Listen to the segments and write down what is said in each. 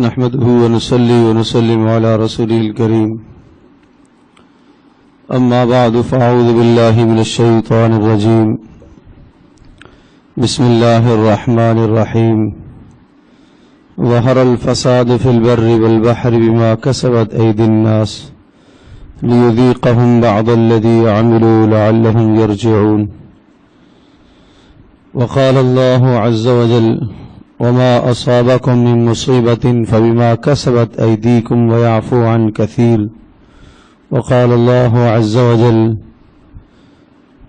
نحمده ونصلي ونسلم على رسوله الكريم أما بعد فأعوذ بالله من الشيطان الرجيم بسم الله الرحمن الرحيم ظهر الفساد في البر والبحر بما كسبت أيدي الناس ليذيقهم بعض الذي عملوا لعلهم يرجعون وقال الله عز وجل وما أصابكم من مصيبة فبما كسبت أيديكم ويعفو عن كثير وقال الله عز وجل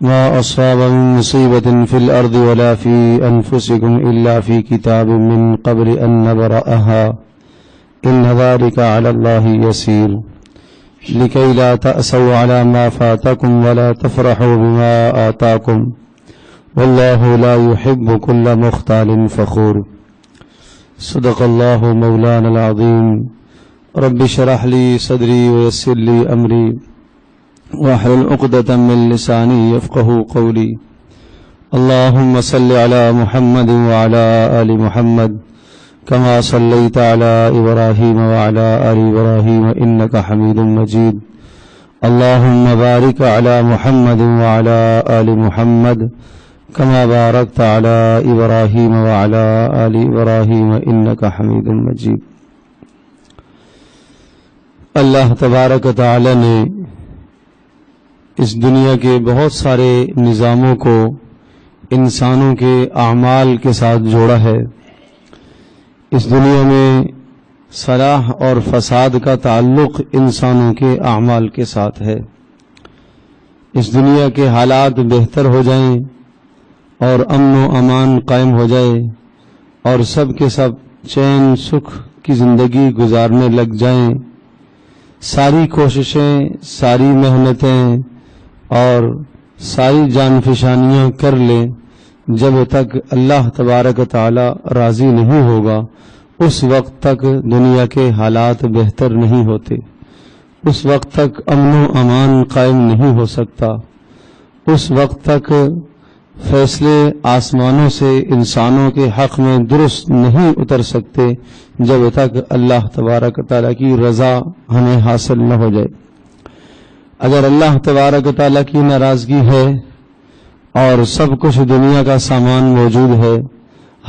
ما أصاب من مصيبة في الأرض ولا في أنفسكم إلا في كتاب من قبل أن نبرأها إن ذلك على الله يسير لكي لا تأسوا على ما فاتكم ولا تفرحوا بما آتاكم والله لا يحب كل مختال فخور صدق الله مولانا العظيم رب اشرح لي صدري ويسر لي أمري واحلل عقدة من لساني يفقهوا قولي اللهم صل على محمد وعلى آل محمد كما صليت على إبراهيم وعلى آل إبراهيم إنك حميد مجيد اللهم بارك على محمد وعلى آل محمد كما باركت على إبراهيم وعلى آل إبراهيم إنك حميد مجيد۔ اللہ تبارک و تعالی نے اس دنیا کے بہت سارے نظاموں کو انسانوں کے اعمال کے ساتھ جوڑا ہے۔ اس دنیا میں صلاح اور فساد کا تعلق انسانوں کے اعمال کے ساتھ ہے۔ اس دنیا کے حالات بہتر ہو جائیں اور امن و امان قائم ہو جائے اور سب کے سب چین سکھ کی زندگی گزارنے لگ جائیں، ساری کوششیں، ساری محنتیں اور ساری جان فشانیاں کر لیں، جب تک اللہ تبارک و تعالی راضی نہیں ہوگا اس وقت تک دنیا کے حالات بہتر نہیں ہوتے، اس وقت تک امن و امان قائم نہیں ہو سکتا، اس وقت تک فیصلے آسمانوں سے انسانوں کے حق میں درست نہیں اتر سکتے جب تک اللہ تبارک و تعالیٰ کی رضا ہمیں حاصل نہ ہو جائے۔ اگر اللہ تبارک و تعالیٰ کی ناراضگی ہے اور سب کچھ دنیا کا سامان موجود ہے،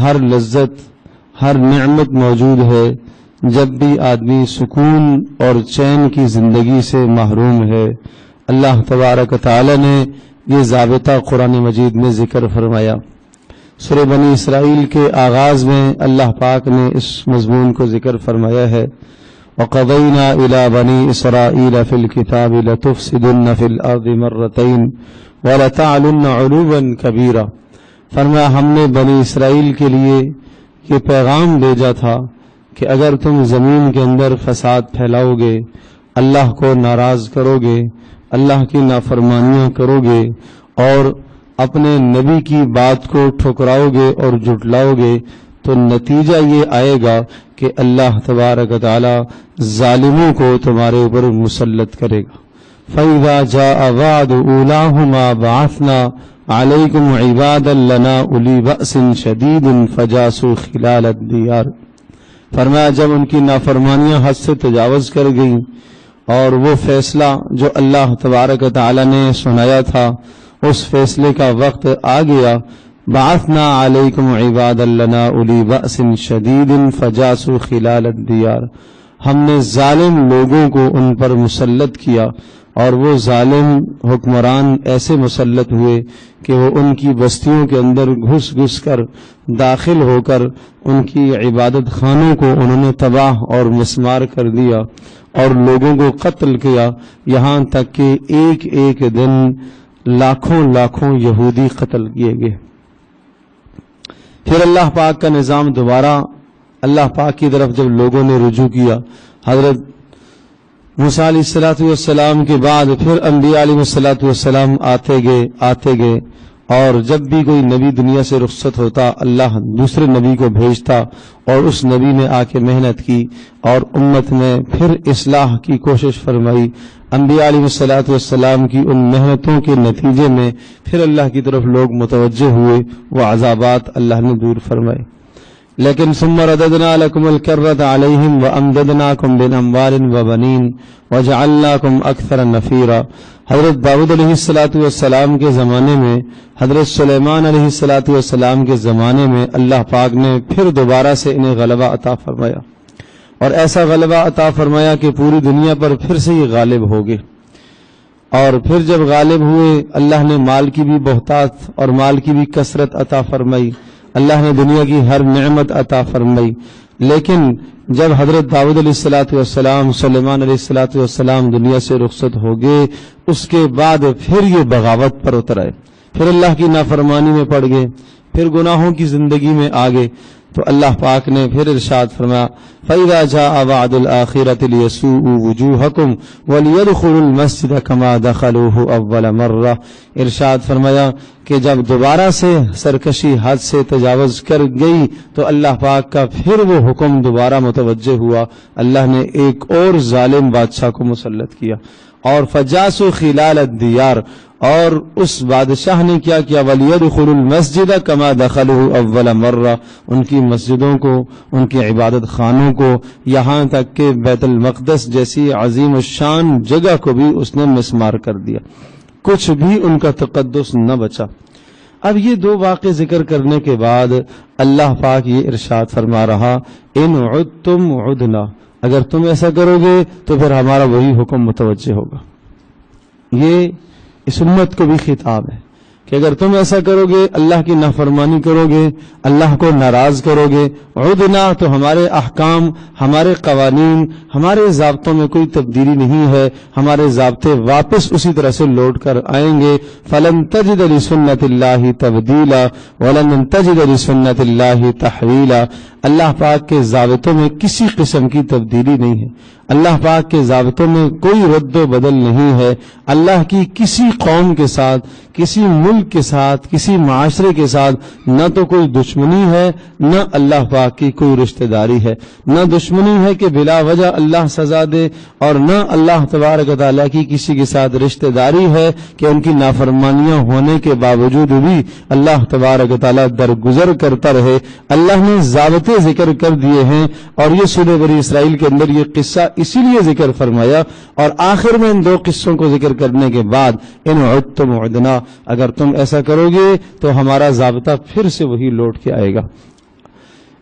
ہر لذت ہر نعمت موجود ہے، جب بھی آدمی سکون اور چین کی زندگی سے محروم ہے، اللہ تبارک و تعالیٰ نے یہ ضابطہ قرآن مجید میں ذکر فرمایا۔ سورہ بنی اسرائیل کے آغاز میں اللہ پاک نے اس مضمون کو ذکر فرمایا ہے، وَقَضَيْنَا إِلَى بَنِي إِسْرَائِيلَ فِي الْكِتَابِ لَتُفْسِدُنَّ فِي الْأَرْضِ مَرَّتَيْنِ وَلَتَعْلُنَّ عُلُوًّا كَبِيرًا۔ فرمایا ہم نے بنی اسرائیل کے لیے یہ پیغام بھیجا تھا کہ اگر تم زمین کے اندر فساد پھیلاؤ گے، اللہ کو ناراض کرو گے، اللہ کی نافرمانیاں کرو گے اور اپنے نبی کی بات کو ٹھکراؤ گے اور جھٹلاؤ گے، تو نتیجہ یہ آئے گا کہ اللہ تبارک و تعالی ظالموں کو تمہارے اوپر مسلط کرے گا۔ فَإِذَا جَاءَ وَعْدُ أُولَاهُمَا بَعَثْنَا عَلَيْكُمْ عِبَادًا لَنَا أُولِي بَأْسٍ شَدِيدٍ فَجَاسُوا خِلَالَ الدِّيَارِ۔ فرمایا جب ان کی نافرمانیاں حد سے تجاوز کر گئیں اور وہ فیصلہ جو اللہ تبارک و تعالی نے سنایا تھا اس فیصلے کا وقت آ گیا، بعثنا علیکم عبادا لنا اولی بأس شدید فجاسوا خلال الدیار، ہم نے ظالم لوگوں کو ان پر مسلط کیا اور وہ ظالم حکمران ایسے مسلط ہوئے کہ وہ ان کی بستیوں کے اندر گھس گھس کر داخل ہو کر ان کی عبادت خانوں کو انہوں نے تباہ اور مسمار کر دیا اور لوگوں کو قتل کیا، یہاں تک کہ ایک ایک دن لاکھوں لاکھوں یہودی قتل کیے گئے۔ پھر اللہ پاک کا نظام دوبارہ اللہ پاک کی طرف جب لوگوں نے رجوع کیا، حضرت موسیٰ علیہ السلام کے بعد پھر انبیاء علیہ السلام آتے گئے اور جب بھی کوئی نبی دنیا سے رخصت ہوتا اللہ دوسرے نبی کو بھیجتا اور اس نبی نے آ کے محنت کی اور امت میں پھر اصلاح کی کوشش فرمائی۔ انبیاء علیہ السلام کی ان محنتوں کے نتیجے میں پھر اللہ کی طرف لوگ متوجہ ہوئے، وہ عذابات اللہ نے دور فرمائے۔ لیکن ثم رددنا لکم الکرۃ علیہم وامددناکم بالاموال وبنین وجعلناکم اکثر نفیرا. حضرت داؤد علیہ السلام کے زمانے میں، حضرت سلیمان علیہ السلام کے زمانے میں اللہ پاک نے پھر دوبارہ سے انہیں غلبہ عطا فرمایا، اور ایسا غلبہ عطا فرمایا کہ پوری دنیا پر پھر سے یہ غالب ہو گئے. اور پھر جب غالب ہوئے اللہ نے مال کی بھی بہتات اور مال کی بھی کثرت عطا فرمائی، اللہ نے دنیا کی ہر نعمت عطا فرمائی. لیکن جب حضرت داؤد علیہ السلام، سلیمان علیہ السلام دنیا سے رخصت ہو گئے، اس کے بعد پھر یہ بغاوت پر اتر آئے، پھر اللہ کی نافرمانی میں پڑ گئے، پھر گناہوں کی زندگی میں آ گئے. تو اللہ پاک نے پھر ارشاد فرمایا فَإِذَا جَاءَ وَعْدُ الْآخِرَةِ لِيَسُوءُوا وُجُوهَكُمْ وَلِيَدْخُلُوا الْمَسْجِدَ كَمَا دَخَلُوهُ أَوَّلَ مَرَّةٍ. ارشاد فرمایا کہ جب دوبارہ سے سرکشی حد سے تجاوز کر گئی تو اللہ پاک کا پھر وہ حکم دوبارہ متوجہ ہوا. اللہ نے ایک اور ظالم بادشاہ کو مسلط کیا، اور فجاسوا خلال الدیار، اور اس بادشاہ نے کیا کیا وَلِيَدْخُلُوا الْمَسْجِدَ كَمَا دَخَلُوهُ أَوَّلَ مَرَّةٍ. ان کی مسجدوں کو، ان کی عبادت خانوں کو، یہاں تک کہ بیت المقدس جیسی عظیم الشان جگہ کو بھی اس نے مسمار کر دیا، کچھ بھی ان کا تقدس نہ بچا. اب یہ دو واقعے ذکر کرنے کے بعد اللہ پاک یہ ارشاد فرما رہا ان عدتم عدنا، اگر تم ایسا کرو گے تو پھر ہمارا وہی حکم متوجہ ہوگا. یہ اس امت کو بھی خطاب ہے کہ اگر تم ایسا کرو گے، اللہ کی نافرمانی کرو گے، اللہ کو ناراض کرو گے، عدنا تو ہمارے احکام، ہمارے قوانین، ہمارے ضابطوں میں کوئی تبدیلی نہیں ہے، ہمارے ضابطے واپس اسی طرح سے لوٹ کر آئیں گے. فلن تجد لسنت اللہ تبدیلا ولن تجد لسنت اللہ تحویلا. اللہ پاک کے ضابطوں میں کسی قسم کی تبدیلی نہیں ہے، اللہ پاک کے ضابطوں میں کوئی رد و بدل نہیں ہے. اللہ کی کسی قوم کے ساتھ، کسی ملک کے ساتھ، کسی معاشرے کے ساتھ نہ تو کوئی دشمنی ہے، نہ اللہ پاک کی کوئی رشتہ داری ہے. نہ دشمنی ہے کہ بلا وجہ اللہ سزا دے، اور نہ اللہ تبارک و تعالیٰ کی کسی کے ساتھ رشتہ داری ہے کہ ان کی نافرمانیاں ہونے کے باوجود بھی اللہ تبارک و تعالیٰ درگزر کرتا رہے. اللہ نے ضابطے ذکر کر دیے ہیں، اور یہ سورہ بنی اسرائیل کے اندر یہ قصہ اسی لیے ذکر فرمایا، اور آخر میں ان دو قصوں کو ذکر کرنے کے بعد ان عدتم عدنا، اگر تم ایسا کرو گے تو ہمارا ضابطہ پھر سے وہی لوٹ کے آئے گا.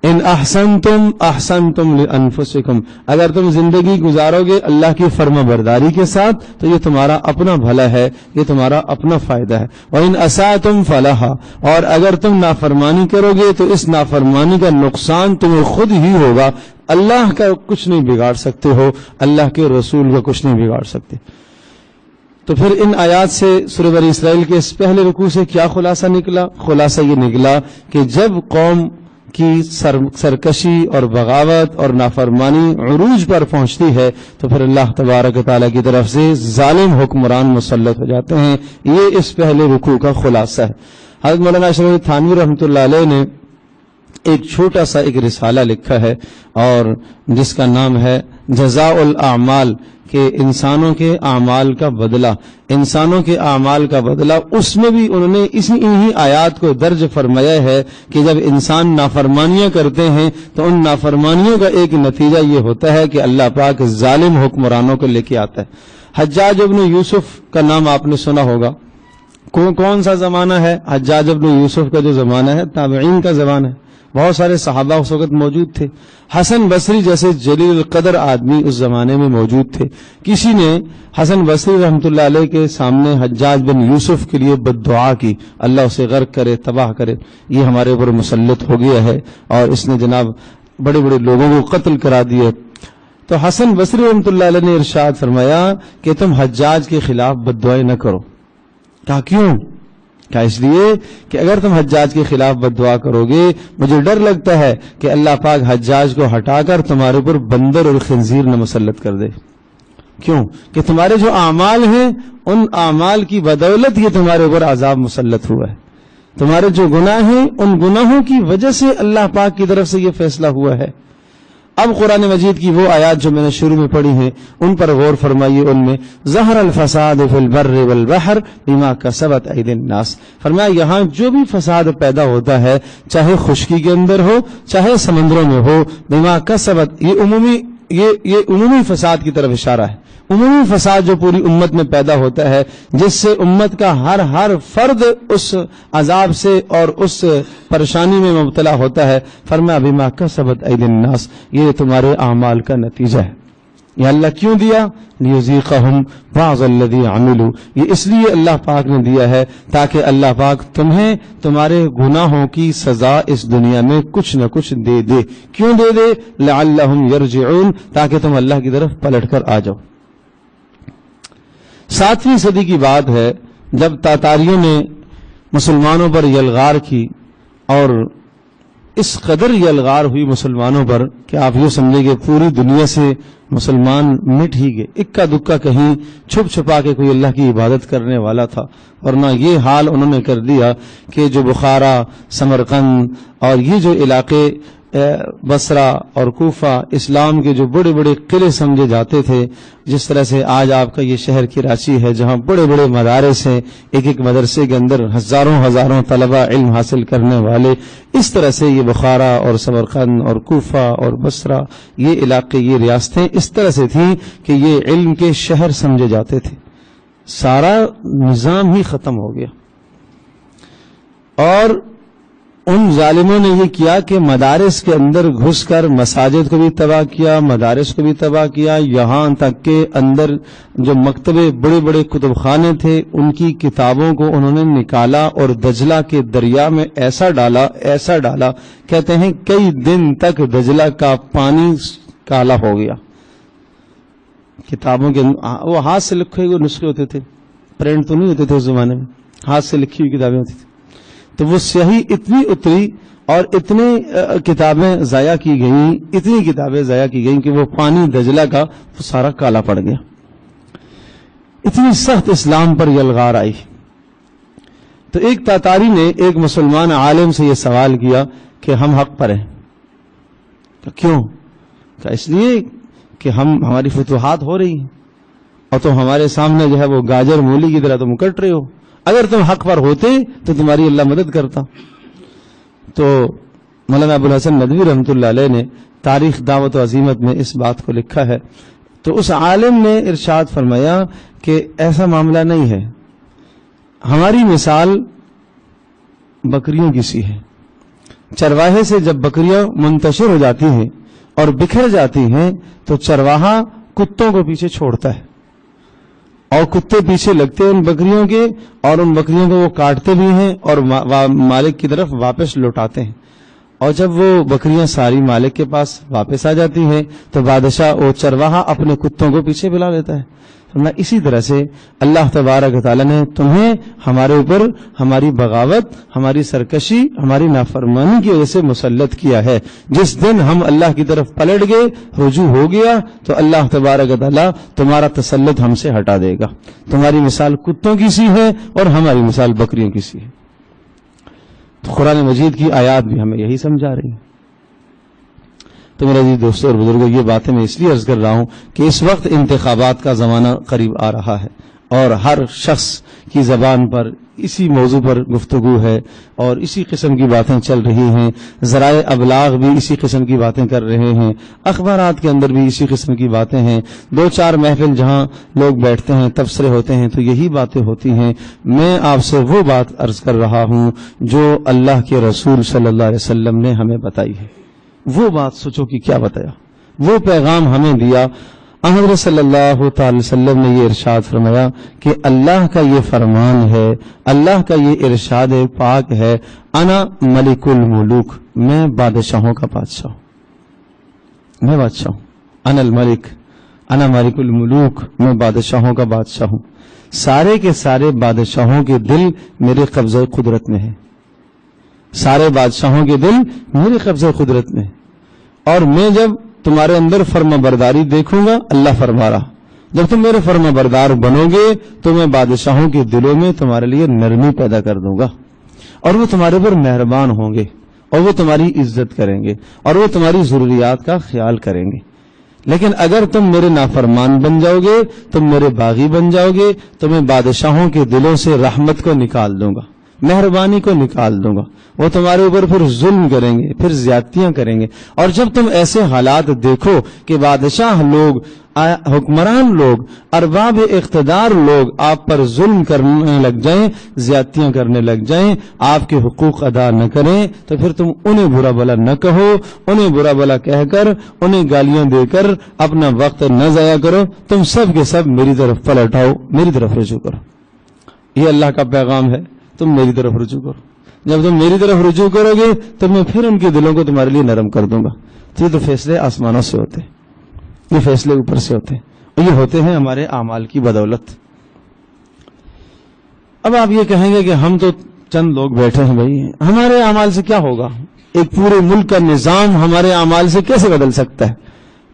ان احسنتم احسنتم لانفسکم، اگر تم زندگی گزارو گے اللہ کی فرما برداری کے ساتھ تو یہ تمہارا اپنا بھلا ہے، یہ تمہارا اپنا فائدہ ہے. وان اسأتم فلہا، اور اگر تم نافرمانی کرو گے تو اس نافرمانی کا نقصان تمہیں خود ہی ہوگا. اللہ کا کچھ نہیں بگاڑ سکتے ہو، اللہ کے رسول کا کچھ نہیں بگاڑ سکتے. تو پھر ان آیات سے سورہ بنی اسرائیل کے اس پہلے رکوع سے کیا خلاصہ نکلا؟ خلاصہ یہ نکلا کہ جب قوم کی سرکشی اور بغاوت اور نافرمانی عروج پر پہنچتی ہے تو پھر اللہ تبارک و تعالیٰ کی طرف سے ظالم حکمران مسلط ہو جاتے ہیں. یہ اس پہلے رکوع کا خلاصہ ہے. حضرت مولانا اشرف تھانوی رحمۃ اللہ علیہ نے ایک چھوٹا سا ایک رسالہ لکھا ہے، اور جس کا نام ہے جزاء الاعمال، کہ انسانوں کے اعمال کا بدلہ، انسانوں کے اعمال کا بدلہ. اس میں بھی انہوں نے انہی آیات کو درج فرمایا ہے کہ جب انسان نافرمانیاں کرتے ہیں تو ان نافرمانیوں کا ایک نتیجہ یہ ہوتا ہے کہ اللہ پاک ظالم حکمرانوں کو لے کے آتا ہے. حجاج ابن یوسف کا نام آپ نے سنا ہوگا. کون سا زمانہ ہے؟ حجاج ابن یوسف کا جو زمانہ ہے تابعین کا زمانہ ہے. بہت سارے صحابہ اس وقت موجود تھے. حسن بصری جیسے جلیل القدر آدمی اس زمانے میں موجود تھے. کسی نے حسن بصری رحمۃ اللہ علیہ کے سامنے حجاج بن یوسف کے لیے بد دعا کی، اللہ اسے غرق کرے، تباہ کرے، یہ ہمارے اوپر مسلط ہو گیا ہے اور اس نے جناب بڑے بڑے لوگوں کو قتل کرا دیے. تو حسن بصری رحمۃ اللہ علیہ نے ارشاد فرمایا کہ تم حجاج کے خلاف بد دعائیں نہ کرو. کہا کیوں؟ کہا اس لیے کہ اگر تم حجاج کے خلاف بد دعا کرو گے مجھے ڈر لگتا ہے کہ اللہ پاک حجاج کو ہٹا کر تمہارے اوپر بندر اور خنزیر نہ مسلط کر دے. کیوں؟ کہ تمہارے جو اعمال ہیں ان اعمال کی بدولت یہ تمہارے اوپر عذاب مسلط ہوا ہے. تمہارے جو گناہ ہیں ان گناہوں کی وجہ سے اللہ پاک کی طرف سے یہ فیصلہ ہوا ہے. اب قرآن مجید کی وہ آیات جو میں نے شروع میں پڑھی ہیں ان پر غور فرمائیے. ان میں ظہر الفساد فی البر والبحر بما کسبت ایدی الناس، فرمایا یہاں جو بھی فساد پیدا ہوتا ہے چاہے خشکی کے اندر ہو چاہے سمندروں میں ہو، بما کسبت، یہ عمومی فساد کی طرف اشارہ ہے. عمومی فساد جو پوری امت میں پیدا ہوتا ہے جس سے امت کا ہر فرد اس عذاب سے اور اس پریشانی میں مبتلا ہوتا ہے، فرمایا بما کسبت ایدی الناس، یہ تمہارے اعمال کا نتیجہ ہے. یہ اللہ کیوں دیا؟ لیذیقہم بعض الذی عملوا، یہ اس لیے اللہ پاک نے دیا ہے تاکہ اللہ پاک تمہیں تمہارے گناہوں کی سزا اس دنیا میں کچھ نہ کچھ دے دے. کیوں دے دے؟ لعلہم یرجعون، تاکہ تم اللہ کی طرف پلٹ کر آ جاؤ. 7ویں صدی کی بات ہے جب تاتاریوں نے مسلمانوں پر یلغار کی، اور اس قدر یلغار ہوئی مسلمانوں پر کہ آپ یہ سمجھیں کہ پوری دنیا سے مسلمان مٹ ہی گئے. اکا دکا کہیں چھپ چھپا کے کوئی اللہ کی عبادت کرنے والا تھا، ورنہ یہ حال انہوں نے کر دیا کہ جو بخارا، سمرقند اور یہ جو علاقے بصرہ اور کوفہ اسلام کے جو بڑے بڑے قلعے سمجھے جاتے تھے، جس طرح سے آج آپ کا یہ شہر کراچی ہے جہاں بڑے بڑے مدارس ہیں، ایک مدرسے کے اندر ہزاروں طلبہ علم حاصل کرنے والے، اس طرح سے یہ بخارا اور سمرقند اور کوفہ اور بصرہ یہ علاقے، یہ ریاستیں اس طرح سے تھیں کہ یہ علم کے شہر سمجھے جاتے تھے. سارا نظام ہی ختم ہو گیا، اور ان ظالموں نے یہ کیا کہ مدارس کے اندر گھس کر مساجد کو بھی تباہ کیا، مدارس کو بھی تباہ کیا، یہاں تک کہ اندر جو مکتبے بڑے بڑے کتب خانے تھے ان کی کتابوں کو انہوں نے نکالا اور دجلہ کے دریا میں ایسا ڈالا کہتے ہیں کئی دن تک دجلہ کا پانی کالا ہو گیا. کتابوں کے وہ ہاتھ سے لکھے ہوئے نسخے ہوتے تھے، پرنٹ تو نہیں ہوتے تھے اس زمانے میں، ہاتھ سے لکھی ہوئی کتابیں ہوتی تھیں، تو وہ سیاہی اتنی اتری اور اتنی کتابیں ضائع کی گئیں کہ وہ پانی دجلہ کا سارا کالا پڑ گیا. اتنی سخت اسلام پر یلغار آئی. تو ایک تاتاری نے ایک مسلمان عالم سے یہ سوال کیا کہ ہم حق پر ہیں. کیوں؟ کہ اس لیے کہ ہماری فتوحات ہو رہی ہیں اور تم ہمارے سامنے جو ہے وہ گاجر مولی کی طرح تم کٹ رہے ہو. اگر تم حق پر ہوتے تو تمہاری اللہ مدد کرتا. تو مولانا ابو الحسن ندوی رحمۃ اللہ علیہ نے تاریخ دعوت و عظیمت میں اس بات کو لکھا ہے. تو اس عالم نے ارشاد فرمایا کہ ایسا معاملہ نہیں ہے. ہماری مثال بکریوں کی سی ہے. چرواہے سے جب بکریاں منتشر ہو جاتی ہیں اور بکھر جاتی ہیں تو چرواہا کتوں کو پیچھے چھوڑتا ہے اور کتے پیچھے لگتے ہیں ان بکریوں کے، اور ان بکریوں کو وہ کاٹتے بھی ہیں اور مالک کی طرف واپس لوٹاتے ہیں. اور جب وہ بکریاں ساری مالک کے پاس واپس آ جاتی ہیں تو بادشاہ وہ چرواہا اپنے کتوں کو پیچھے بلا لیتا ہے. اسی طرح سے اللہ تبارک و تعالیٰ نے تمہیں ہمارے اوپر ہماری بغاوت، ہماری سرکشی، ہماری نافرمانی کی وجہ سے مسلط کیا ہے. جس دن ہم اللہ کی طرف پلٹ گئے، رجوع ہو گیا، تو اللہ تبارک و تعالیٰ تمہارا تسلط ہم سے ہٹا دے گا. تمہاری مثال کتوں کی سی ہے اور ہماری مثال بکریوں کی سی ہے. تو قرآن مجید کی آیات بھی ہمیں یہی سمجھا رہی ہیں. تو میرے عزیز دوستوں اور بزرگوں، یہ باتیں میں اس لیے عرض کر رہا ہوں کہ اس وقت انتخابات کا زمانہ قریب آ رہا ہے اور ہر شخص کی زبان پر اسی موضوع پر گفتگو ہے اور اسی قسم کی باتیں چل رہی ہیں. ذرائع ابلاغ بھی اسی قسم کی باتیں کر رہے ہیں، اخبارات کے اندر بھی اسی قسم کی باتیں ہیں. 2-4 محفل جہاں لوگ بیٹھتے ہیں، تبصرے ہوتے ہیں، تو یہی باتیں ہوتی ہیں. میں آپ سے وہ بات عرض کر رہا ہوں جو اللہ کے رسول صلی اللہ علیہ وسلم نے ہمیں بتائی ہے. وہ بات سوچو کہ کیا بتایا، وہ پیغام ہمیں دیا. حضرت صلی اللہ تعالی وسلم نے یہ ارشاد فرمایا کہ اللہ کا یہ فرمان ہے، اللہ کا یہ ارشاد پاک ہے، انا ملک الملوک، میں بادشاہوں کا بادشاہ ہوں، میں بادشاہ ہوں. انا الملک، انا ملک الملوک، میں بادشاہوں کا بادشاہ ہوں. سارے کے سارے بادشاہوں کے دل میرے قبضہ قدرت میں ہیں. سارے بادشاہوں کے دل میرے قبضہ قدرت میں. اور میں جب تمہارے اندر فرما برداری دیکھوں گا، اللہ فرما رہا، جب تم میرے فرما بردار بنو گے تو میں بادشاہوں کے دلوں میں تمہارے لیے نرمی پیدا کر دوں گا اور وہ تمہارے پر مہربان ہوں گے اور وہ تمہاری عزت کریں گے اور وہ تمہاری ضروریات کا خیال کریں گے. لیکن اگر تم میرے نافرمان بن جاؤ گے، تم میرے باغی بن جاؤ گے، تو میں بادشاہوں کے دلوں سے رحمت کو نکال دوں گا، مہربانی کو نکال دوں گا. وہ تمہارے اوپر پھر ظلم کریں گے، پھر زیادتیاں کریں گے. اور جب تم ایسے حالات دیکھو کہ بادشاہ لوگ، حکمران لوگ، ارباب اقتدار لوگ آپ پر ظلم کرنے لگ جائیں، زیادتیاں کرنے لگ جائیں، آپ کے حقوق ادا نہ کریں، تو پھر تم انہیں برا بلا نہ کہو، انہیں برا بلا کہہ کر، انہیں گالیاں دے کر اپنا وقت نہ ضائع کرو. تم سب کے سب میری طرف پلٹ آؤ، میری طرف رجوع کرو. یہ اللہ کا پیغام ہے، تم میری طرف رجوع کرو. جب تم میری طرف رجوع کرو گے تو میں پھر ان کے دلوں کو تمہارے لیے نرم کر دوں گا. تو یہ تو فیصلے آسمانوں سے ہوتے ہیں، یہ فیصلے اوپر سے ہوتے ہیں، اور یہ ہوتے ہیں ہمارے اعمال کی بدولت. اب آپ یہ کہیں گے کہ ہم تو چند لوگ بیٹھے ہیں، بھائی ہمارے اعمال سے کیا ہوگا؟ ایک پورے ملک کا نظام ہمارے اعمال سے کیسے بدل سکتا ہے؟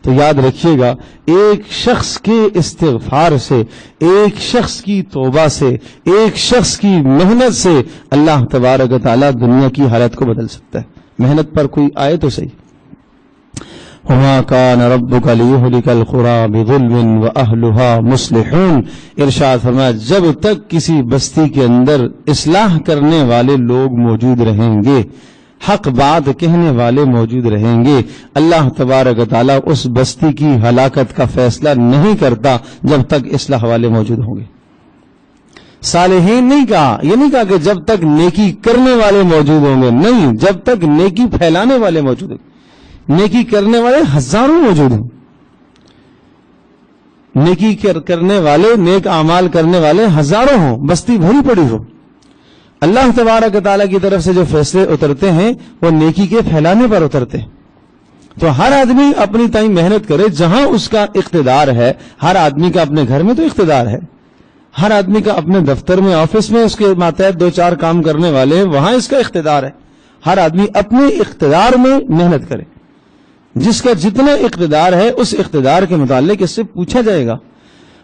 تو یاد رکھیے گا، ایک شخص کے استغفار سے، ایک شخص کی توبہ سے، ایک شخص کی محنت سے اللہ تبارک و تعالی دنیا کی حالت کو بدل سکتا ہے. محنت پر کوئی آئے تو صحیح. وَمَا كَانَ رَبُّكَ لِيُهْلِكَ الْقُرَىٰ بِظُلْمٍ وَأَهْلُهَا مُصْلِحُونَ. ارشاد فرمایا جب تک کسی بستی کے اندر اصلاح کرنے والے لوگ موجود رہیں گے، حق بات کہنے والے موجود رہیں گے، اللہ تبارک و تعالیٰ اس بستی کی ہلاکت کا فیصلہ نہیں کرتا جب تک اصلاح والے موجود ہوں گے. صالحین نہیں کہا، یہ نہیں کہا کہ جب تک نیکی کرنے والے موجود ہوں گے، نہیں، جب تک نیکی پھیلانے والے موجود ہوں گے. نیکی کرنے والے ہزاروں موجود ہیں، نیکی کرنے والے، نیک اعمال کرنے والے ہزاروں ہوں، بستی بھری پڑی ہو. اللہ تبارک تعالیٰ کی طرف سے جو فیصلے اترتے ہیں وہ نیکی کے پھیلانے پر اترتے ہیں. تو ہر آدمی اپنی تئیں محنت کرے جہاں اس کا اقتدار ہے. ہر آدمی کا اپنے گھر میں تو اقتدار ہے، ہر آدمی کا اپنے دفتر میں، آفس میں اس کے ماتحت دو چار کام کرنے والے ہیں، وہاں اس کا اقتدار ہے. ہر آدمی اپنے اقتدار میں محنت کرے. جس کا جتنا اقتدار ہے اس اقتدار کے متعلق اس سے پوچھا جائے گا.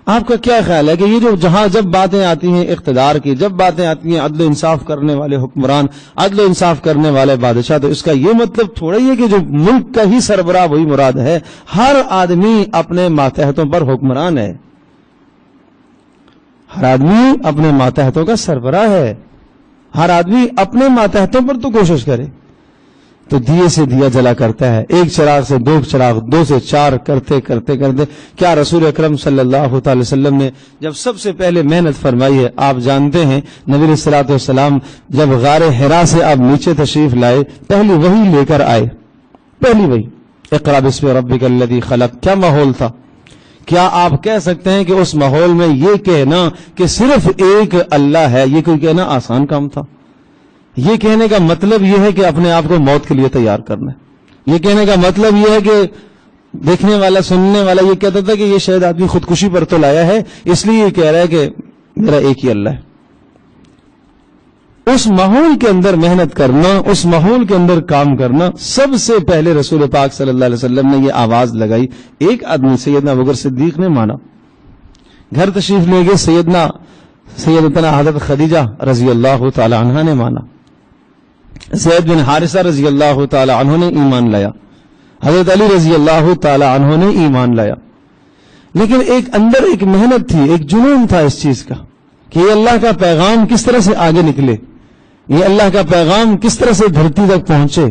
آپ کا کیا خیال ہے کہ یہ جو جب باتیں آتی ہیں اقتدار کی، جب باتیں آتی ہیں عدل و انصاف کرنے والے حکمران، عدل و انصاف کرنے والے بادشاہ، تو اس کا یہ مطلب تھوڑا ہی ہے کہ جو ملک کا ہی سربراہ وہی مراد ہے. ہر آدمی اپنے ماتحتوں پر حکمران ہے، ہر آدمی اپنے ماتحتوں کا سربراہ ہے. ہر آدمی اپنے ماتحتوں پر تو کوشش کرے. تو دیے سے دیا جلا کرتا ہے، ایک چراغ سے دو چراغ، دو سے چار کرتے کرتے کرتے. کیا رسول اکرم صلی اللہ تعالی وسلم نے جب سب سے پہلے محنت فرمائی ہے؟ آپ جانتے ہیں نبی علیہ الصلوۃ والسلام جب غار حرا سے آپ نیچے تشریف لائے، پہلی وحی لے کر آئے، پہلی وحی اقرا بسم ربک الذی خلق. کیا ماحول تھا؟ کیا آپ کہہ سکتے ہیں کہ اس ماحول میں یہ کہنا کہ صرف ایک اللہ ہے، یہ کوئی کہنا آسان کام تھا؟ یہ کہنے کا مطلب یہ ہے کہ اپنے آپ کو موت کے لیے تیار کرنا ہے. یہ کہنے کا مطلب یہ ہے کہ دیکھنے والا، سننے والا یہ کہتا تھا کہ یہ شاید آدمی خودکشی پر تو لایا ہے، اس لیے یہ کہہ رہا ہے کہ میرا ایک ہی اللہ ہے. اس ماحول کے اندر محنت کرنا، اس ماحول کے اندر کام کرنا. سب سے پہلے رسول پاک صلی اللہ علیہ وسلم نے یہ آواز لگائی. ایک آدمی سیدنا ابوبکر صدیق نے مانا، گھر تشریف لے گئے. سیدتنا حضرت خدیجہ رضی اللہ تعالی عنہا نے مانا، زید بن حارثہ رضی اللہ تعالی عنہ نے ایمان لایا، حضرت علی رضی اللہ تعالی عنہ نے ایمان لایا. لیکن ایک اندر ایک محنت تھی، ایک جنون تھا اس چیز کا کہ یہ اللہ کا پیغام کس طرح سے آگے نکلے، یہ اللہ کا پیغام کس طرح سے دھرتی تک پہنچے.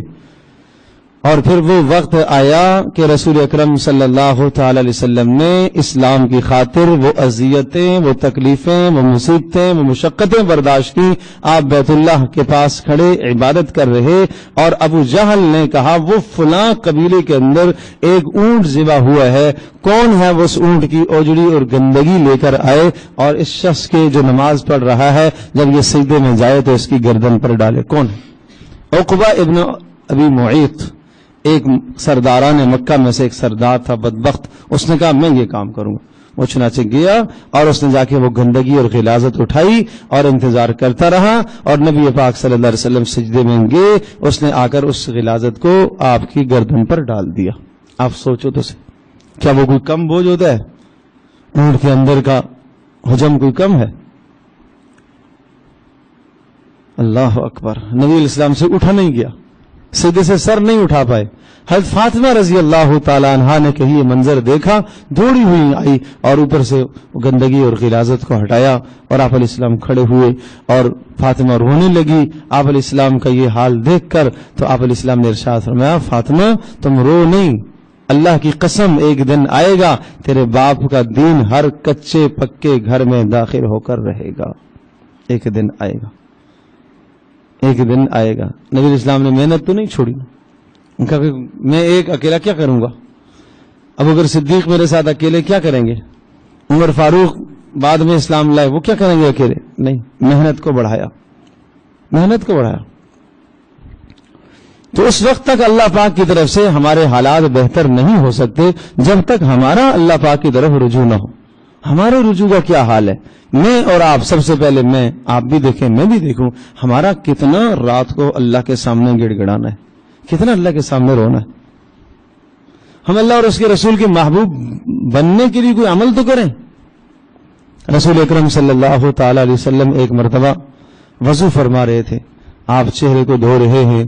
اور پھر وہ وقت آیا کہ رسول اکرم صلی اللہ تعالی علیہ وسلم نے اسلام کی خاطر وہ اذیتیں، وہ تکلیفیں، وہ مصیبتیں، وہ مشقتیں برداشت کی. آپ بیت اللہ کے پاس کھڑے عبادت کر رہے اور ابو جہل نے کہا وہ فلاں قبیلے کے اندر ایک اونٹ ذبح ہوا ہے، کون ہے وہ اس اونٹ کی اوجڑی اور گندگی لے کر آئے اور اس شخص کے جو نماز پڑھ رہا ہے جب یہ سجدے میں جائے تو اس کی گردن پر ڈالے. کون ہے؟ عقبہ ابن ابی معیط، ایک سرداران مکہ میں سے ایک سردار تھا بدبخت. اس نے کہا میں یہ کام کروں گا. وہ چنانچہ گیا اور اس نے جا کے وہ گندگی اور غلاظت اٹھائی اور انتظار کرتا رہا. اور نبی پاک صلی اللہ علیہ وسلم سجدے میں گئے، اس نے آ کر اس غلاظت کو آپ کی گردن پر ڈال دیا. آپ سوچو تو کیا وہ کوئی کم بوجھ ہوتا ہے؟ اونٹ کے اندر کا حجم کوئی کم ہے؟ اللہ اکبر. نبی علیہ السلام سے اٹھا نہیں گیا، سجدے سے سر نہیں اٹھا پائے. حضرت فاطمہ رضی اللہ تعالیٰ عنہا نے کہیں یہ منظر دیکھا, دوڑی ہوئی آئی اور اوپر سے گندگی اور غلاظت کو ہٹایا, اور آپ علیہ السلام کھڑے ہوئے اور فاطمہ رونے لگی. آپ علیہ السلام کا یہ حال دیکھ کر تو آپ علیہ السلام نے ارشاد فرمایا, فاطمہ تم رو نہیں, اللہ کی قسم ایک دن آئے گا تیرے باپ کا دین ہر کچے پکے گھر میں داخل ہو کر رہے گا. ایک دن آئے گا, ایک دن آئے گا. نبی علیہ السلام نے محنت تو نہیں چھوڑی, کہا کہ میں ایک اکیلا کیا کروں گا, ابوبکر صدیق میرے ساتھ اکیلے کیا کریں گے, عمر فاروق بعد میں اسلام لائے وہ کیا کریں گے اکیلے, نہیں, محنت کو بڑھایا, محنت کو بڑھایا. تو اس وقت تک اللہ پاک کی طرف سے ہمارے حالات بہتر نہیں ہو سکتے جب تک ہمارا اللہ پاک کی طرف رجوع نہ ہو. ہمارے رجوع کا کیا حال ہے, میں اور آپ, سب سے پہلے میں, آپ بھی دیکھیں میں بھی دیکھوں, ہمارا کتنا رات کو اللہ کے سامنے گڑ گڑانا ہے, کتنا اللہ کے سامنے رونا ہے. ہم اللہ اور اس کے رسول کے محبوب بننے کے لیے کوئی عمل تو کریں. رسول اکرم صلی اللہ تعالی علیہ وسلم ایک مرتبہ وضو فرما رہے تھے, آپ چہرے کو دھو رہے ہیں,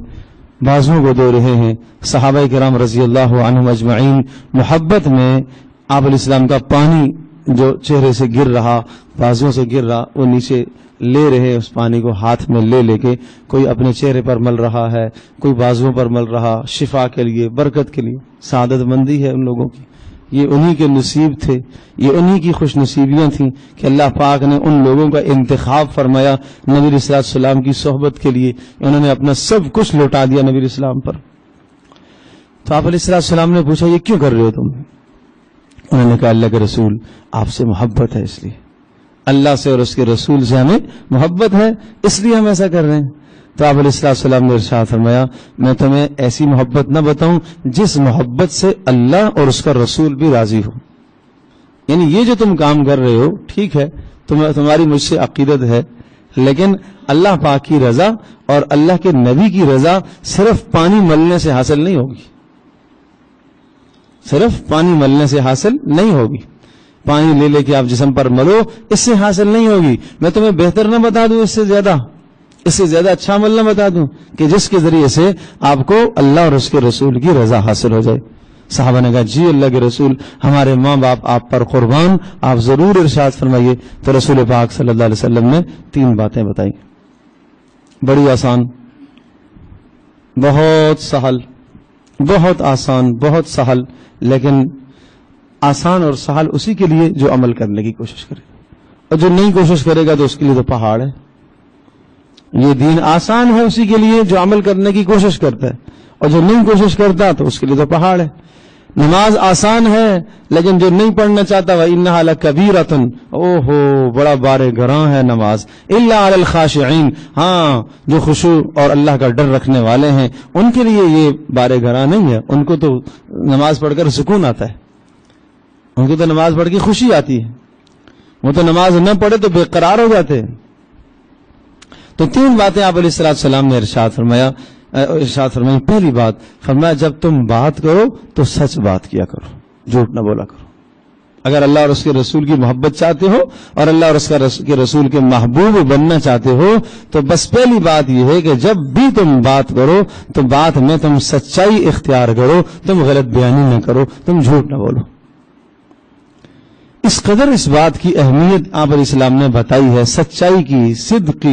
بازوؤں کو دھو رہے ہیں. صحابہ کرام رضی اللہ عنہم اجمعین محبت میں آپ علیہ السلام کا پانی جو چہرے سے گر رہا, بازوؤں سے گر رہا, وہ نیچے لے رہے, اس پانی کو ہاتھ میں لے کے کوئی اپنے چہرے پر مل رہا ہے, کوئی بازوؤں پر مل رہا, شفا کے لیے, برکت کے لیے. سعادت مندی ہے ان لوگوں کی, یہ انہی کے نصیب تھے, یہ انہی کی خوش نصیبیاں تھیں کہ اللہ پاک نے ان لوگوں کا انتخاب فرمایا نبی علیہ السلام کی صحبت کے لیے. انہوں نے اپنا سب کچھ لوٹا دیا نبی علیہ السلام پر. تو آپ علیہ السلام نے پوچھا, یہ کیوں کر رہے ہو تم؟ انہوں نے کہا, اللہ کے رسول آپ سے محبت ہے, اس لیے اللہ سے اور اس کے رسول سے ہمیں محبت ہے, اس لیے ہم ایسا کر رہے ہیں. تو آپ علیہ السلام نے ارشاد فرمایا, میں تمہیں ایسی محبت نہ بتاؤں جس محبت سے اللہ اور اس کا رسول بھی راضی ہو. یعنی یہ جو تم کام کر رہے ہو ٹھیک ہے, تمہاری مجھ سے عقیدت ہے, لیکن اللہ پاک کی رضا اور اللہ کے نبی کی رضا صرف پانی ملنے سے حاصل نہیں ہوگی, صرف پانی ملنے سے حاصل نہیں ہوگی. پانی لے کے آپ جسم پر ملو, اس سے حاصل نہیں ہوگی. میں تمہیں بہتر نہ بتا دوں, اس سے زیادہ اچھا عمل نہ بتا دوں کہ جس کے ذریعے سے آپ کو اللہ اور اس کے رسول کی رضا حاصل ہو جائے. صحابہ نے کہا, جی اللہ کے رسول, ہمارے ماں باپ آپ پر قربان, آپ ضرور ارشاد فرمائیے. تو رسول پاک صلی اللہ علیہ وسلم نے 3 باتیں بتائیں, بڑی آسان, بہت سہل, بہت آسان, بہت سہل, لیکن آسان اور سہل اسی کے لیے جو عمل کرنے کی کوشش کرے, اور جو نہیں کوشش کرے گا تو اس کے لیے تو پہاڑ ہے. یہ دین آسان ہے اسی کے لیے جو عمل کرنے کی کوشش کرتا ہے, اور جو نہیں کوشش کرتا تو اس کے لیے تو پہاڑ ہے. نماز آسان ہے لیکن جو نہیں پڑھنا چاہتا وَإِنَّهَا لَكَبِيرَةٌ, اوہو بڑا بار گراں ہے نماز. إِلَّا عَلَى الْخَاشِعِينَ, ہاں جو خشوع اور اللہ کا ڈر رکھنے والے ہیں ان کے لیے یہ بار گراں نہیں ہے. ان کو تو نماز پڑھ کر سکون آتا ہے, ان کو تو نماز پڑھ کے خوشی آتی ہے, وہ تو نماز نہ پڑھے تو بے قرار ہو جاتے ہیں. تو 3 باتیں آپ علیہ السلام نے ارشاد فرمائی. پہلی بات فرمایا, جب تم بات کرو تو سچ بات کیا کرو, جھوٹ نہ بولا کرو. اگر اللہ اور اس کے رسول کی محبت چاہتے ہو اور اللہ اور اس کے رسول کے محبوب بننا چاہتے ہو تو بس پہلی بات یہ ہے کہ جب بھی تم بات کرو تو بات میں تم سچائی اختیار کرو, تم غلط بیانی نہ کرو, تم جھوٹ نہ بولو. اس قدر اس بات کی اہمیت آپ علیہ السلام نے بتائی ہے, سچائی کی, صدق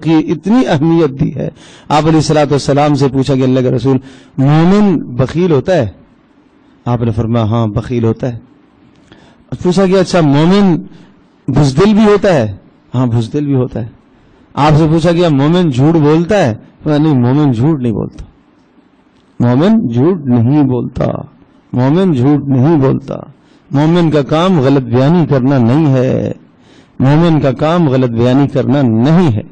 کی اتنی اہمیت دی ہے. آپ علیہ السلام سے پوچھا کہ اللہ کے رسول, مومن بخیل ہوتا ہے؟ آپ نے فرمایا ہاں بخیل ہوتا ہے. پوچھا کہ اچھا مومن بزدل بھی ہوتا ہے؟ ہاں بزدل بھی ہوتا ہے. آپ سے پوچھا کہ مومن جھوٹ بولتا ہے؟ نہیں, مومن جھوٹ نہیں بولتا, مومن جھوٹ نہیں بولتا, مومن جھوٹ نہیں بولتا. مومن کا کام غلط بیانی کرنا نہیں ہے, مومن کا کام غلط بیانی کرنا نہیں ہے.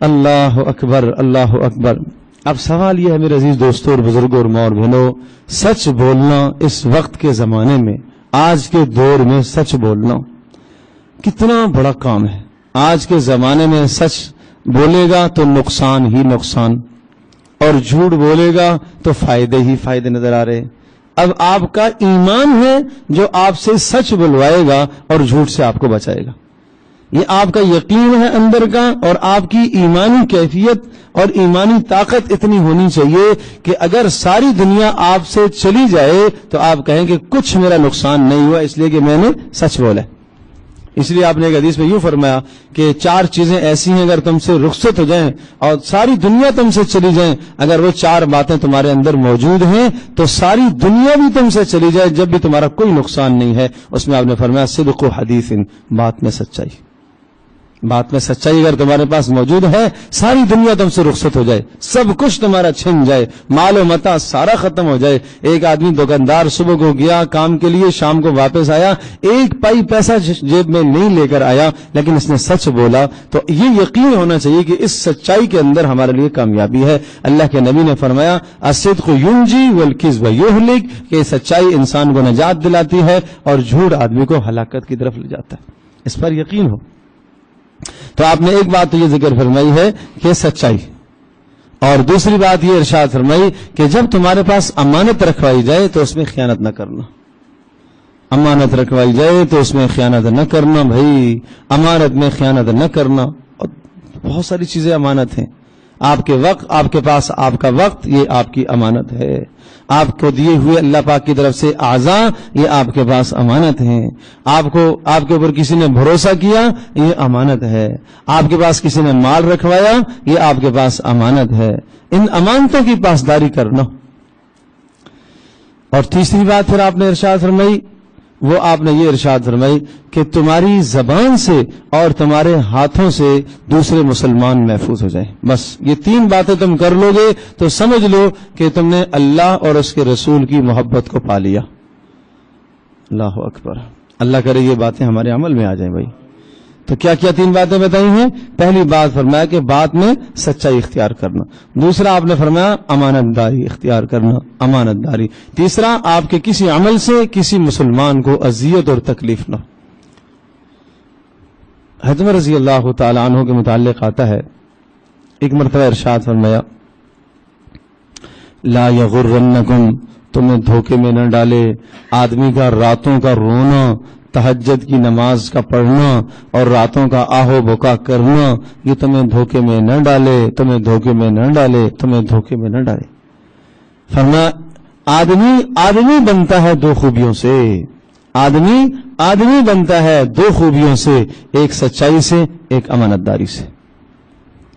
اللہ اکبر, اللہ اکبر. اب سوال یہ ہے میرے عزیز دوستوں اور بزرگوں اور ماں اور بہنوں, سچ بولنا اس وقت کے زمانے میں, آج کے دور میں سچ بولنا کتنا بڑا کام ہے. آج کے زمانے میں سچ بولے گا تو نقصان ہی نقصان, اور جھوٹ بولے گا تو فائدے ہی فائدے نظر آ رہے. اب آپ کا ایمان ہے جو آپ سے سچ بلوائے گا اور جھوٹ سے آپ کو بچائے گا. یہ آپ کا یقین ہے اندر کا، اور آپ کی ایمانی کیفیت اور ایمانی طاقت اتنی ہونی چاہیے کہ اگر ساری دنیا آپ سے چلی جائے تو آپ کہیں کہ کچھ میرا نقصان نہیں ہوا، اس لیے کہ میں نے سچ بولا۔ اس لیے آپ نے ایک حدیث میں یوں فرمایا کہ 4 چیزیں ایسی ہیں اگر تم سے رخصت ہو جائیں اور ساری دنیا تم سے چلی جائیں، اگر وہ 4 باتیں تمہارے اندر موجود ہیں تو ساری دنیا بھی تم سے چلی جائے جب بھی تمہارا کوئی نقصان نہیں ہے۔ اس میں آپ نے فرمایا صدق و حدیث، بات میں سچائی۔ بات میں سچائی اگر تمہارے پاس موجود ہے، ساری دنیا تم سے رخصت ہو جائے، سب کچھ تمہارا چھن جائے، مال و متاع سارا ختم ہو جائے۔ ایک آدمی دکاندار صبح کو گیا کام کے لیے، شام کو واپس آیا، 1 پائی پیسہ جیب میں نہیں لے کر آیا، لیکن اس نے سچ بولا، تو یہ یقین ہونا چاہیے کہ اس سچائی کے اندر ہمارے لیے کامیابی ہے۔ اللہ کے نبی نے فرمایا الصدق ینجی والکذب یہلک، کہ سچائی انسان کو نجات دلاتی ہے اور جھوٹ آدمی کو ہلاکت کی طرف لے جاتا ہے۔ اس پر یقین ہو۔ تو آپ نے ایک بات تو یہ ذکر فرمائی ہے کہ سچائی، اور دوسری بات یہ ارشاد فرمائی کہ جب تمہارے پاس امانت رکھوائی جائے تو اس میں خیانت نہ کرنا۔ امانت رکھوائی جائے تو اس میں خیانت نہ کرنا، بھائی امانت میں خیانت نہ کرنا۔ اور بہت ساری چیزیں امانت ہیں، آپ کے وقت، آپ کے پاس آپ کا وقت، یہ آپ کی امانت ہے۔ آپ کو دیے ہوئے اللہ پاک کی طرف سے اعضاء، یہ آپ کے پاس امانت ہیں۔ آپ کے اوپر کسی نے بھروسہ کیا، یہ امانت ہے۔ آپ کے پاس کسی نے مال رکھوایا، یہ آپ کے پاس امانت ہے۔ ان امانتوں کی پاسداری کرنا۔ اور تیسری بات پھر آپ نے ارشاد فرمائی، وہ آپ نے یہ ارشاد فرمائی کہ تمہاری زبان سے اور تمہارے ہاتھوں سے دوسرے مسلمان محفوظ ہو جائیں۔ بس یہ 3 باتیں تم کر لو گے تو سمجھ لو کہ تم نے اللہ اور اس کے رسول کی محبت کو پا لیا۔ اللہ اکبر، اللہ کرے یہ باتیں ہمارے عمل میں آ جائیں بھائی۔ تو کیا کیا 3 باتیں بتائی ہیں؟ پہلی بات فرمایا کہ بات میں سچائی اختیار کرنا، دوسرا آپ نے فرمایا امانت داری اختیار کرنا، امانت داری، تیسرا آپ کے کسی عمل سے کسی مسلمان کو اذیت اور تکلیف نہ۔ حضرت عمر رضی اللہ تعالی عنہ کے متعلق آتا ہے، ایک مرتبہ ارشاد فرمایا لا یغرنکم، تمہیں دھوکے میں نہ ڈالے آدمی کا راتوں کا رونا، تہجد کی نماز کا پڑھنا اور راتوں کا آہو بکا کرنا، یہ تمہیں دھوکے میں نہ ڈالے، تمہیں دھوکے میں نہ ڈالے، تمہیں دھوکے میں نہ ڈالے۔ فرمایا آدمی بنتا ہے 2 خوبیوں سے، آدمی بنتا ہے 2 خوبیوں سے، ایک سچائی سے، ایک امانت داری سے۔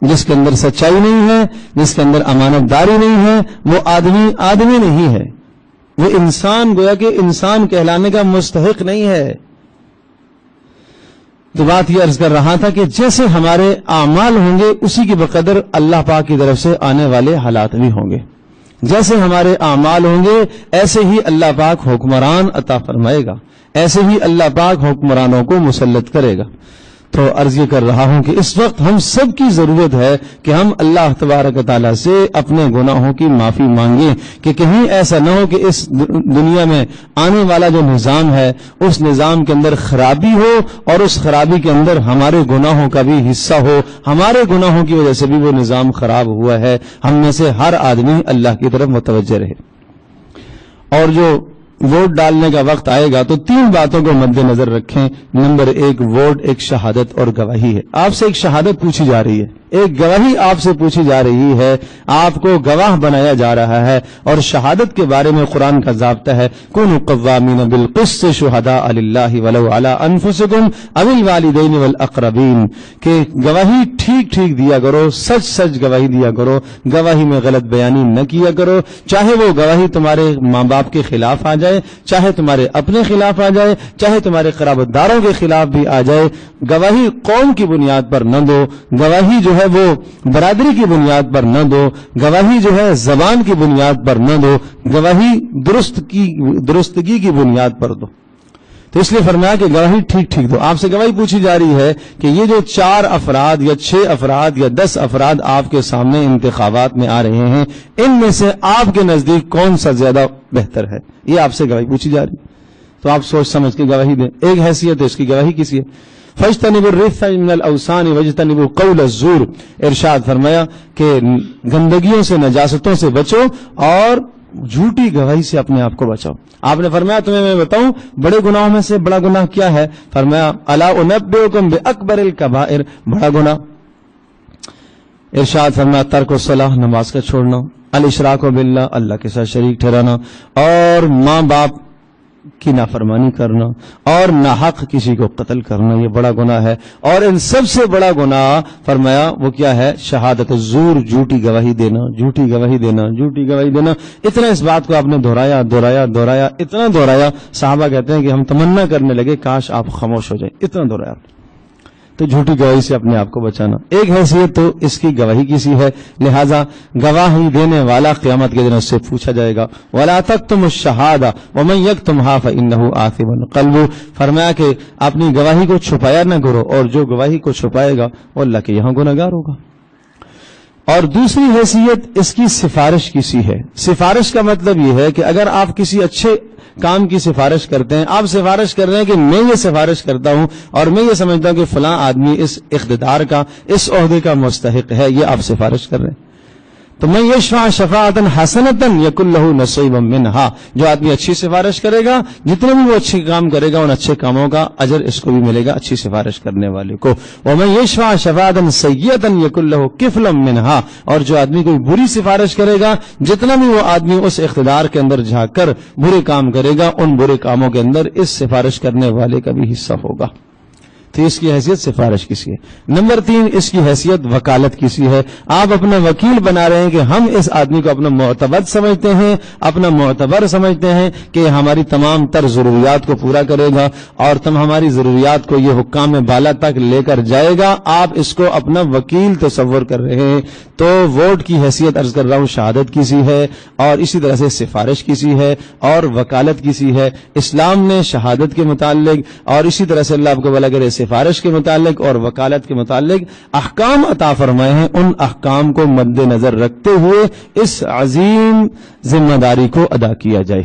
جس کے اندر سچائی نہیں ہے، جس کے اندر امانت داری نہیں ہے، وہ آدمی نہیں ہے، وہ انسان گویا کہ انسان کہلانے کا مستحق نہیں ہے۔ تو بات یہ عرض کر رہا تھا کہ جیسے ہمارے اعمال ہوں گے اسی کی بقدر اللہ پاک کی طرف سے آنے والے حالات بھی ہوں گے۔ جیسے ہمارے اعمال ہوں گے ایسے ہی اللہ پاک حکمران عطا فرمائے گا، ایسے ہی اللہ پاک حکمرانوں کو مسلط کرے گا۔ تو عرض یہ کر رہا ہوں کہ اس وقت ہم سب کی ضرورت ہے کہ ہم اللہ تبارک و تعالیٰ سے اپنے گناہوں کی معافی مانگیں، کہ کہیں ایسا نہ ہو کہ اس دنیا میں آنے والا جو نظام ہے اس نظام کے اندر خرابی ہو اور اس خرابی کے اندر ہمارے گناہوں کا بھی حصہ ہو، ہمارے گناہوں کی وجہ سے بھی وہ نظام خراب ہوا ہے۔ ہم میں سے ہر آدمی اللہ کی طرف متوجہ رہے۔ اور جو ووٹ ڈالنے کا وقت آئے گا تو 3 باتوں کو مد نظر رکھیں۔ نمبر 1 ووٹ ایک شہادت اور گواہی ہے۔ آپ سے ایک شہادت پوچھی جا رہی ہے، ایک گواہی آپ سے پوچھی جا رہی ہے، آپ کو گواہ بنایا جا رہا ہے۔ اور شہادت کے بارے میں قرآن کا ضابطہ ہے کونوا قوامین بالقسط شہداء للہ ولو علی انفسکم او الوالدین والاقربین، کہ گواہی ٹھیک دیا کرو، سچ گواہی دیا کرو، گواہی میں غلط بیانی نہ کیا کرو، چاہے وہ گواہی تمہارے ماں باپ کے خلاف آ جائے، چاہے تمہارے اپنے خلاف آ جائے، چاہے تمہارے قرابت داروں کے خلاف بھی آ جائے۔ گواہی قوم کی بنیاد پر نہ دو، گواہی جو ہے وہ برادری کی بنیاد پر نہ دو، گواہی جو ہے زبان کی بنیاد پر نہ دو، گواہی درستگی کی بنیاد پر دو۔ تو اس لیے فرمایا کہ گواہی ٹھیک دو۔ آپ سے گواہی پوچھی جا رہی ہے کہ یہ جو 4 افراد یا 6 افراد یا 10 افراد آپ کے سامنے انتخابات میں آ رہے ہیں، ان میں سے آپ کے نزدیک کون سا زیادہ بہتر ہے، یہ آپ سے گواہی پوچھی جا رہی ہے۔ تو آپ سوچ سمجھ کے گواہی دیں۔ ایک حیثیت ہے اس کی، گواہی کسی ہے فاجتنبوا الرجس من الاوثان واجتنبوا قول الزور، ارشاد فرمایا کہ گندگیوں سے، نجاستوں سے بچو اور جھوٹی گواہی سے اپنے آپ کو بچاؤ. آپ نے فرمایا تمہیں میں بتاؤں بڑے گناہوں میں سے بڑا گناہ کیا ہے؟ فرمایا الا انبئکم باکبر الکبائر، بڑا گناہ. ارشاد فرمایا ترک الصلاۃ، نماز کا چھوڑنا، الاشراک باللہ، اللہ کے ساتھ شریک ٹھہرانا، اور ماں باپ کی نافرمانی کرنا، اور ناحق کسی کو قتل کرنا، یہ بڑا گناہ ہے. اور ان سب سے بڑا گناہ فرمایا وہ کیا ہے؟ شہادت الزور، جھوٹی گواہی دینا، جھوٹی گواہی دینا، جھوٹی گواہی دینا. اتنا اس بات کو آپ نے دہرایا دہرایا دہرایا، اتنا دہرایا صحابہ کہتے ہیں کہ ہم تمنا کرنے لگے کاش آپ خاموش ہو جائیں، اتنا دہرایا. تو جھوٹی گواہی سے اپنے آپ کو بچانا ایک حیثیت تو اس کی گواہی کسی ہے، لہذا گواہی دینے والا قیامت کے دن اس سے پوچھا جائے گا. وَلَا تَكْتُمُ الشَّهَادَةَ وَمَن يَكْتُمْهَا فَإِنَّهُ آثِمٌ قَلْبُهُ، فرمایا کہ اپنی گواہی کو چھپایا نہ کرو، اور جو گواہی کو چھپائے گا وہ اللہ کے یہاں گنہگار ہوگا. اور دوسری حیثیت اس کی سفارش کسی ہے. سفارش کا مطلب یہ ہے کہ اگر آپ کسی اچھے کام کی سفارش کرتے ہیں، آپ سفارش کر رہے ہیں کہ میں یہ سفارش کرتا ہوں اور میں یہ سمجھتا ہوں کہ فلاں آدمی اس اقتدار کا، اس عہدے کا مستحق ہے، یہ آپ سفارش کر رہے ہیں. تو من یشفع شفاعۃ حسنۃ یکن لہ نصیب منہا، جو آدمی اچھی سفارش کرے گا، جتنے بھی وہ اچھے کام کرے گا ان اچھے کاموں کا اجر اس کو بھی ملے گا، اچھی سفارش کرنے والے کو. ومن یشفع شفاعۃ سیئۃ یکن لہ کفل منہا، اور جو آدمی کوئی بری سفارش کرے گا، جتنا بھی وہ آدمی اس اقتدار کے اندر جھانک کر برے کام کرے گا، ان برے کاموں کے اندر اس سفارش کرنے والے کا بھی حصہ ہوگا. تو اس کی حیثیت سفارش کسی ہے. نمبر 3 اس کی حیثیت وکالت کسی ہے. آپ اپنا وکیل بنا رہے ہیں کہ ہم اس آدمی کو اپنا معتمد سمجھتے ہیں، اپنا معتبر سمجھتے ہیں کہ ہماری تمام تر ضروریات کو پورا کرے گا اور ہماری ضروریات کو یہ حکام بالا تک لے کر جائے گا. آپ اس کو اپنا وکیل تصور کر رہے ہیں. تو ووٹ کی حیثیت عرض کر رہا ہوں شہادت کسی ہے، اور اسی طرح سے سفارش کسی ہے، اور وکالت کسی ہے. اسلام نے شہادت کے متعلق اور اسی طرح سے اللہ آپ کو بھلا کرے سفارش کے متعلق اور وکالت کے متعلق احکام عطا فرمائے ہیں. ان احکام کو مد نظر رکھتے ہوئے اس عظیم ذمہ داری کو ادا کیا جائے.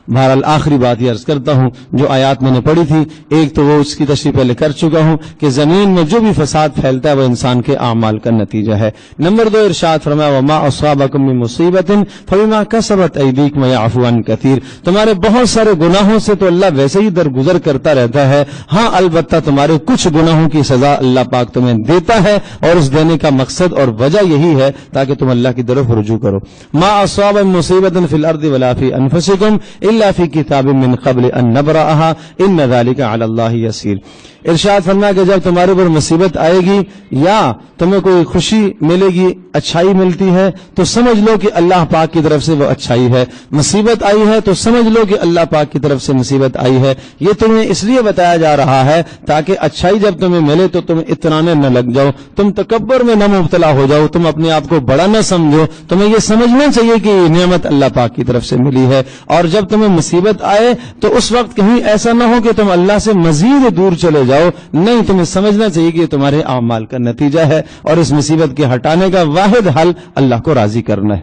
بہرحال آخری بات یہ عرض کرتا ہوں، جو آیات میں نے پڑھی تھی، ایک تو وہ اس کی تشریح پہلے کر چکا ہوں کہ زمین میں جو بھی فساد پھیلتا ہے وہ انسان کے اعمال کا نتیجہ ہے. نمبر 2 ارشاد فرمایا وما اصابکم من مصیبت فبما کسبت ایدیکم ویعفو عن کثیر، تمہارے بہت سارے گناہوں سے تو اللہ ویسے ہی درگزر کرتا رہتا ہے، ہاں البتہ تمہارے کچھ گناہوں کی سزا اللہ پاک تمہیں دیتا ہے، اور اس دینے کا مقصد اور وجہ یہی ہے تاکہ تم اللہ کی طرف رجوع کرو. ما اصاب من مصیبت فی الارض ولا فی انفسکم الا فی کتاب من قبل ان نبرأها ان ذلک علی اللہ یسیر. ارشاد فرمایا کہ جب تمہارے پر مصیبت آئے گی یا تمہیں کوئی خوشی ملے گی، اچھائی ملتی ہے، تو سمجھ لو کہ اللہ پاک کی طرف سے وہ اچھائی ہے. مصیبت آئی ہے تو سمجھ لو کہ اللہ پاک کی طرف سے مصیبت آئی ہے. یہ تمہیں اس لیے بتایا جا رہا ہے تاکہ اچھائی جب تمہیں ملے تو تم اترانے نہ لگ جاؤ، تم تکبر میں نہ مبتلا ہو جاؤ، تم اپنے آپ کو بڑا نہ سمجھو. تمہیں یہ سمجھنا چاہیے کہ یہ نعمت اللہ پاک کی طرف سے ملی ہے. اور جب تمہیں مصیبت آئے تو اس وقت کہیں ایسا نہ ہو کہ تم اللہ سے مزید دور چلے جاؤ، نہیں، تمہیں سمجھنا چاہیے کہ یہ تمہارے اعمال کا نتیجہ ہے، اور اس مصیبت کے ہٹانے کا واحد حل اللہ کو راضی کرنا ہے.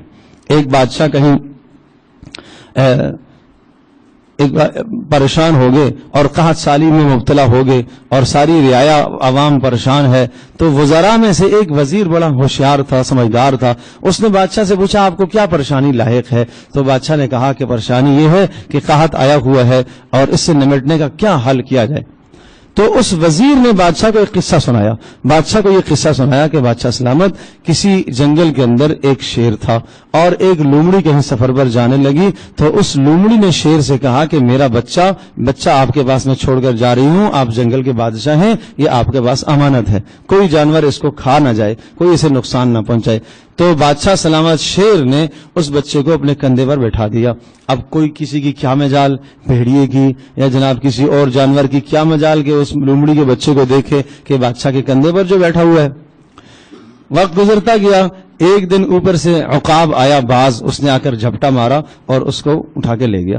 ایک بادشاہ کہیں پریشان ہو گئے اور قحط سالی میں مبتلا ہو گئے اور ساری رعایا عوام پریشان ہے، تو وزراء میں سے ایک وزیر بڑا ہوشیار تھا، سمجھدار تھا. اس نے بادشاہ سے پوچھا آپ کو کیا پریشانی لاحق ہے؟ تو بادشاہ نے کہا کہ پریشانی یہ ہے کہ قحط آیا ہوا ہے اور اس سے نمٹنے کا کیا حل کیا جائے. تو اس وزیر نے بادشاہ کو ایک قصہ سنایا. بادشاہ کو یہ قصہ سنایا کہ بادشاہ سلامت کسی جنگل کے اندر ایک شیر تھا اور ایک لومڑی کہیں سفر پر جانے لگی، تو اس لومڑی نے شیر سے کہا کہ میرا بچہ آپ کے پاس میں چھوڑ کر جا رہی ہوں، آپ جنگل کے بادشاہ ہیں، یہ آپ کے پاس امانت ہے، کوئی جانور اس کو کھا نہ جائے، کوئی اسے نقصان نہ پہنچائے. تو بادشاہ سلامت شیر نے اس بچے کو اپنے کندھے پر بٹھا دیا. اب کوئی کسی کی کیا مجال، بھیڑیے کی یا جناب کسی اور جانور کی کیا مجال کہ اس لومڑی کے بچے کو دیکھے کہ بادشاہ کے کندھے پر جو بیٹھا ہوا ہے. وقت گزرتا گیا، ایک دن اوپر سے عقاب آیا باز، اس نے آ کر جھپٹا مارا اور اس کو اٹھا کے لے گیا.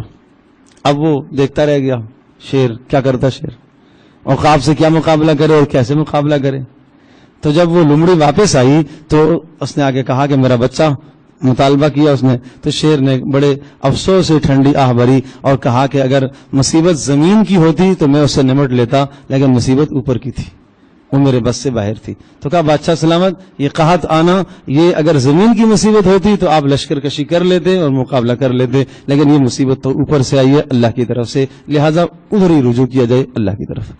اب وہ دیکھتا رہ گیا شیر کیا کرتا، شیر عقاب سے کیا مقابلہ کرے اور کیسے مقابلہ کرے. تو جب وہ لومڑی واپس آئی تو اس نے آگے کہا کہ میرا بچہ، مطالبہ کیا اس نے. تو شیر نے بڑے افسوس سے ٹھنڈی آہ بھری اور کہا کہ اگر مصیبت زمین کی ہوتی تو میں اس سے نمٹ لیتا، لیکن مصیبت اوپر کی تھی. وہ میرے بس سے باہر تھی. تو کہا بادشاہ سلامت، یہ قحط آنا، یہ اگر زمین کی مصیبت ہوتی تو آپ لشکر کشی کر لیتے اور مقابلہ کر لیتے، لیکن یہ مصیبت تو اوپر سے آئی ہے اللہ کی طرف سے، لہٰذا ادھر ہی رجوع کیا جائے اللہ کی طرف.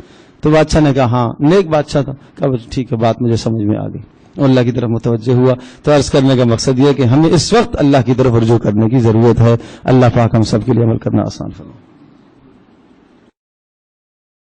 تو بادشاہ نے کہا ہاں، نیک بادشاہ تھا. کہا ٹھیک ہے، بات مجھے سمجھ میں آ گئی اور اللہ کی طرف متوجہ ہوا. تو عرض کرنے کا مقصد یہ ہے کہ ہمیں اس وقت اللہ کی طرف رجوع کرنے کی ضرورت ہے. اللہ پاک ہم سب کے لیے عمل کرنا آسان فرمائے.